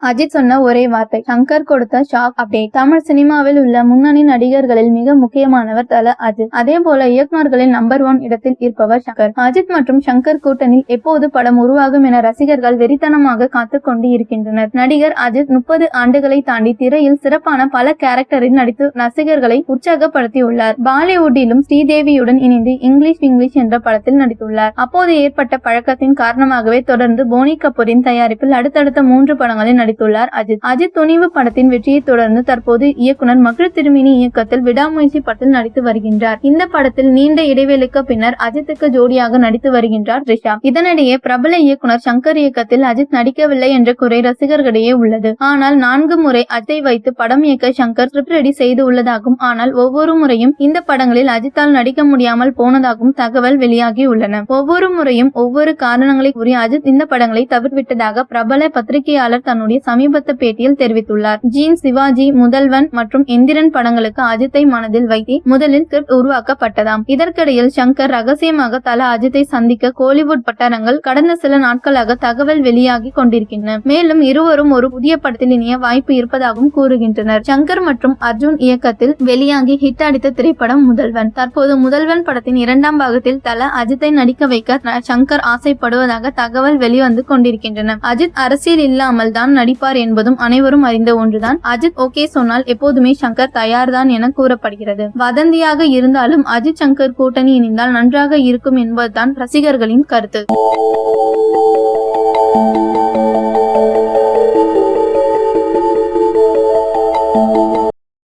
அஜித் சொன்ன ஒரே வார்த்தை, சங்கர் கொடுத்த ஷாக் அப்டேட். தமிழ் சினிமாவில் உள்ள முன்னணி நடிகர்களில் மிக முக்கியமானவர் தல அஜித். அதே போல இயக்குநர்களின் நம்பர் 1 இடத்தில் இருப்பவர் சங்கர். அஜித் மற்றும் சங்கர் கூட்டணியில் எப்போது படம் உருவாகும் என ரசிகர்கள் வெறித்தனமாக காத்துக் கொண்டு இருக்கின்றனர். நடிகர் அஜித் 30 ஆண்டுகளை தாண்டி திரையில் சிறப்பான பல கேரக்டரில் நடித்து ரசிகர்களை உற்சாகப்படுத்தியுள்ளார். பாலிவுட்டிலும் ஸ்ரீதேவியுடன் இணைந்து இங்கிலீஷ் என்ற படத்தில் நடித்துள்ளார். அப்போது ஏற்பட்ட பழக்கத்தின் காரணமாகவே தொடர்ந்து போனி கபூரின் தயாரிப்பில் அடுத்தடுத்த 3 படங்களில் நடித்துள்ளார் அஜித். அஜித் துணிவு படத்தின் வெற்றியை தொடர்ந்து தற்போது இயக்குனர் மகள் திருமேனி இயக்கத்தில் விடாமுயற்சி படத்தில் நடித்து வருகின்றார். இந்த படத்தில் நீண்ட இடைவெளிக்கு பின்னர் அஜித்துக்கு ஜோடியாக நடித்து வருகின்றார் த்ரிஷா. இதனிடையே பிரபல இயக்குனர் சங்கர் இயக்கத்தில் அஜித் நடிக்கவில்லை என்ற குறை ரசிகர்களிடையே உள்ளது. ஆனால் 4 முறை அஜித்தை வைத்து படம் இயக்க சங்கர் ஸ்கிரிப்ட் ரெடி செய்து உள்ளதாகவும், ஆனால் ஒவ்வொரு முறையும் இந்த படங்களில் அஜித்தால் நடிக்க முடியாமல் போனதாகவும் தகவல் வெளியாகி உள்ளன. ஒவ்வொரு முறையும் ஒவ்வொரு காரணங்களை கூறி அஜித் இந்த படங்களை தவிர்விட்டதாக பிரபல பத்திரிகையாளர் தன்னுடைய சமீபத்த பேட்டியில் தெரிவித்துள்ளார். ஜீன், சிவாஜி, முதல்வன் மற்றும் எந்திரன் படங்களுக்கு அஜித்தை மனதில் வைத்து முதலில் ஸ்கிரிப்ட் உருவாக்கப்பட்டதாம். இதற்கிடையில் சங்கர் ரகசியமாக தல அஜித்தை சந்திக்க கோலிவுட் வட்டாரங்கள் கடந்த சில நாட்களாக தகவல் வெளியாகி கொண்டிருக்கின்றன. மேலும் இருவரும் ஒரு புதிய படத்தில் இணைய வாய்ப்பு இருப்பதாகவும் கூறுகின்றனர். சங்கர் மற்றும் அர்ஜுன் இயக்கத்தில் வெளியாகி ஹிட் அடித்த திரைப்படம் முதல்வன். தற்போது முதல்வன் படத்தின் 2ஆம் பாகத்தில் தல அஜித்தை நடிக்க வைக்க சங்கர் ஆசைப்படுவதாக தகவல் வெளிவந்து கொண்டிருக்கின்றன. அஜித் அரசியல் இல்லாமல் தான் நடிப்பார் என்பதும் அனைவரும் அறிந்த ஒன்றுதான். அஜித் ஓகே சொன்னால் எப்போதுமே சங்கர் தயார்தான் என கூறப்படுகிறது. வதந்தியாக இருந்தாலும் அஜித் சங்கர் கூட்டணி இணைந்தால் நன்றாக இருக்கும் என்பதுதான் ரசிகர்களின் கருத்து.